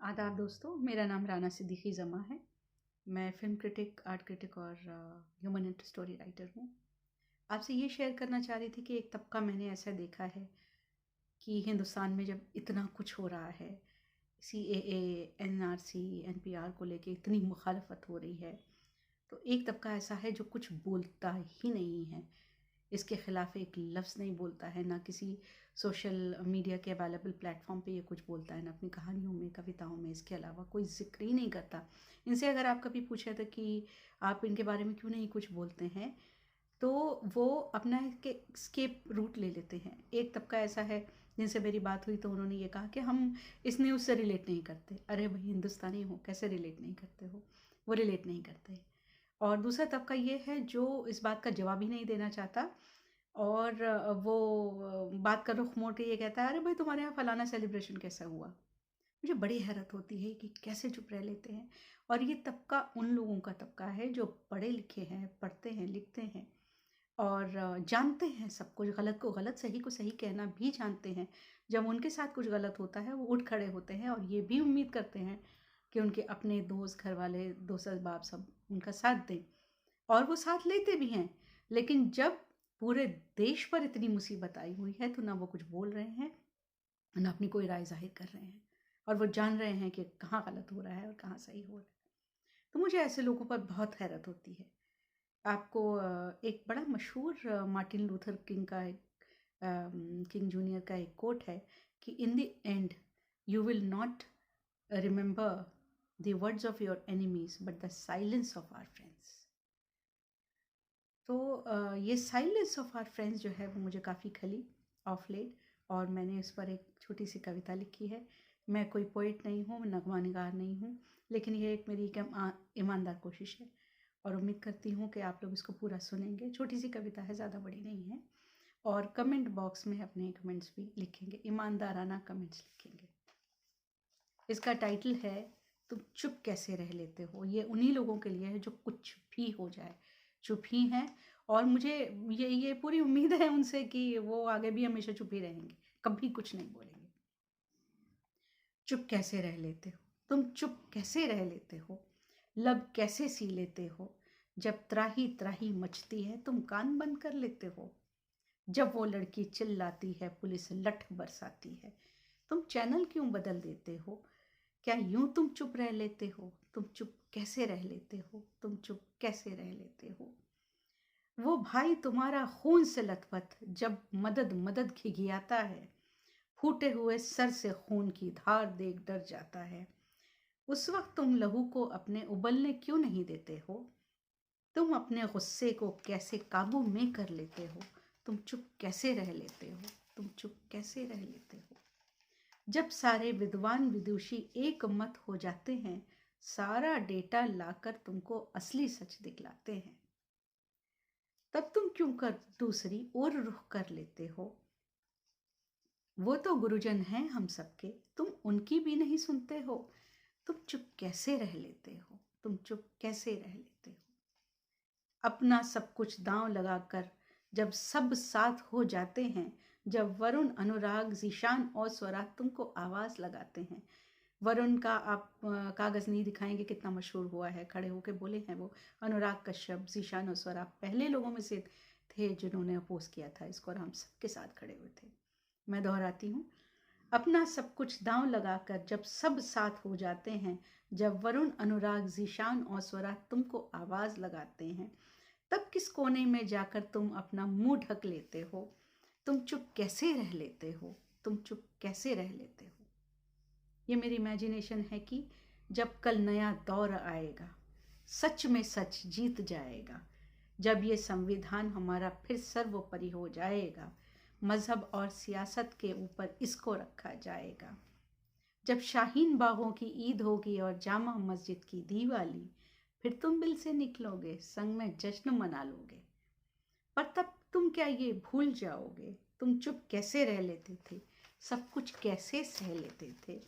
आदाब दोस्तों, मेरा नाम राना सिद्दीकी ज़मा है। मैं फ़िल्म क्रिटिक, आर्ट क्रिटिक और ह्यूमन इंटरेस्ट स्टोरी राइटर हूँ। आपसे ये शेयर करना चाह रही थी कि एक तबका मैंने ऐसा देखा है कि हिंदुस्तान में जब इतना कुछ हो रहा है, सीएए, एनआरसी, एनपीआर को लेके इतनी मुखालफत हो रही है, तो एक तबका ऐसा है जो कुछ बोलता ही नहीं है। इसके खिलाफ एक लफ्ज़ नहीं बोलता है, ना किसी सोशल मीडिया के अवेलेबल प्लेटफॉर्म पे ये कुछ बोलता है, ना अपनी कहानियों में, कविताओं में इसके अलावा कोई ज़िक्र ही नहीं करता। इनसे अगर आप कभी पूछे थे कि आप इनके बारे में क्यों नहीं कुछ बोलते हैं, तो वो अपना के स्केप रूट ले लेते हैं। एक तबका ऐसा है जिनसे मेरी बात हुई तो उन्होंने ये कहा कि हम इस न्यूज़ से रिलेट नहीं करते। अरे भाई, हिंदुस्तानी हो, कैसे रिलेट नहीं करते हो? वो रिलेट नहीं करते। और दूसरा तबका ये है जो इस बात का जवाब ही नहीं देना चाहता और वो बात का रुख मोड़ के ये कहता है, अरे भाई तुम्हारे यहाँ फलाना सेलिब्रेशन कैसा हुआ? मुझे बड़ी हैरत होती है कि कैसे चुप रह लेते हैं। और ये तबका उन लोगों का तबका है जो पढ़े लिखे हैं, पढ़ते हैं, लिखते हैं और जानते हैं सब कुछ, गलत को गलत, सही को सही कहना भी जानते हैं। जब उनके साथ कुछ गलत होता है वो उठ खड़े होते हैं और ये भी उम्मीद करते हैं कि उनके अपने दोस्त, घर वाले, दोस्त अहबाब सब उनका साथ दें, और वो साथ लेते भी हैं। लेकिन जब पूरे देश पर इतनी मुसीबत आई हुई है तो ना वो कुछ बोल रहे हैं, ना अपनी कोई राय ज़ाहिर कर रहे हैं, और वो जान रहे हैं कि कहाँ गलत हो रहा है और कहाँ सही हो रहा है। तो मुझे ऐसे लोगों पर बहुत हैरत होती है। आपको एक बड़ा मशहूर मार्टिन लूथर किंग का एक किंग जूनियर का एक कोट है कि in the end you will not remember the words of your enemies but the silence of our friends. तो ये साइलेंस ऑफ आवर फ्रेंड्स जो है वो मुझे काफ़ी खली ऑफ लेट, और मैंने इस पर एक छोटी सी कविता लिखी है। मैं कोई पोइट नहीं हूँ, नगमा निगार नहीं हूँ, लेकिन ये एक मेरी ईमानदार कोशिश है और उम्मीद करती हूँ कि आप लोग इसको पूरा सुनेंगे। छोटी सी कविता है, ज़्यादा बड़ी नहीं है, और कमेंट बॉक्स में अपने कमेंट्स भी लिखेंगे, ईमानदाराना कमेंट्स लिखेंगे। इसका टाइटल है, तुम चुप कैसे रह लेते हो। ये उन्हीं लोगों के लिए है जो कुछ भी हो जाए चुप ही हैं, और मुझे ये पूरी उम्मीद है उनसे कि वो आगे भी हमेशा चुप ही रहेंगे, कभी कुछ नहीं बोलेंगे। चुप कैसे रह लेते हो, तुम चुप कैसे रह लेते हो, लब कैसे सी लेते हो, जब त्राही त्राही मचती है तुम कान बंद कर लेते हो, जब वो लड़की चिल्लाती है पुलिस लठ बरसाती है तुम चैनल क्यों बदल देते हो, क्या यूं तुम चुप रह लेते हो, तुम चुप कैसे रह लेते हो, तुम चुप कैसे रह लेते हो। वो भाई तुम्हारा खून से लथपथ जब मदद मदद खिघियाता है, फूटे हुए सर से खून की धार देख डर जाता है, उस वक्त तुम लहू को अपने उबलने क्यों नहीं देते हो, तुम अपने गुस्से को कैसे काबू में कर लेते हो, तुम चुप कैसे रह लेते हो, तुम चुप कैसे रह लेते हो। जब सारे विद्वान विदुषी एक मत हो जाते हैं, सारा डेटा लाकर तुमको असली सच दिखलाते हैं, तब तुम क्यों कर दूसरी ओर रुख कर लेते हो। वो तो गुरुजन हैं हम सबके, तुम उनकी भी नहीं सुनते हो, तुम चुप कैसे रह लेते हो, तुम चुप कैसे रह लेते हो। अपना सब कुछ दांव लगाकर जब सब साथ हो जाते हैं, जब वरुण, अनुराग, जीशान और स्वराज तुमको आवाज लगाते हैं। वरुण का आप कागज नहीं दिखाएंगे कितना मशहूर हुआ है, खड़े होके बोले हैं वो। अनुराग कश्यप, जीशान और स्वराज पहले लोगों में से थे जिन्होंने अपोज किया था इसको, और हम सबके साथ खड़े हुए थे। मैं दोहराती हूँ, अपना सब कुछ दांव लगाकर जब सब साथ हो जाते हैं, जब वरुण, अनुराग, जीशान और स्वराज तुमको आवाज लगाते हैं, तब किस कोने में जाकर तुम अपना मुंह ढक लेते हो, तुम चुप कैसे रह लेते हो, तुम चुप कैसे रह लेते हो। ये मेरी इमेजिनेशन है कि जब कल नया दौर आएगा, सच में सच जीत जाएगा, जब ये संविधान हमारा फिर सर्वोपरि हो जाएगा, मजहब और सियासत के ऊपर इसको रखा जाएगा, जब शाहीन बागों की ईद होगी और जामा मस्जिद की दिवाली, फिर तुम मिल से निकलोगे, संग में जश्न मना लोगे। पर तब तुम क्या ये भूल जाओगे, तुम चुप कैसे रह लेते थे, सब कुछ कैसे सह लेते थे,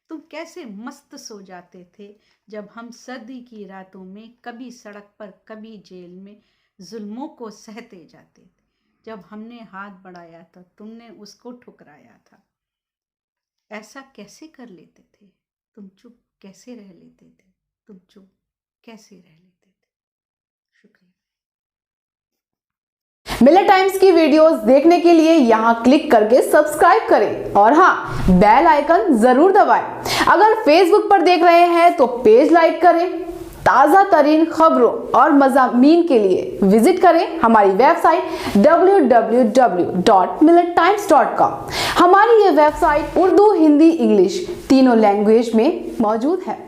तुम कैसे मस्त सो जाते थे, जब हम सर्दी की रातों में कभी सड़क पर कभी जेल में जुल्मों को सहते जाते थे, जब हमने हाथ बढ़ाया तो तुमने उसको ठुकराया था। ऐसा कैसे कर लेते थे, तुम चुप कैसे रह लेते थे, तुम चुप कैसे रह लेते थे। शुक्रिया। मिलर टाइम्स की वीडियोस देखने के लिए यहाँ क्लिक करके सब्सक्राइब करें और हाँ, बेल आइकन जरूर दबाएं। अगर फेसबुक पर देख रहे हैं तो पेज लाइक करें। ताज़ा तरीन खबरों और मज़ामीन के लिए विजिट करें हमारी वेबसाइट www.millertimes.com। हमारी ये वेबसाइट उर्दू, हिंदी, इंग्लिश तीनों लैंग्वेज में मौजूद है।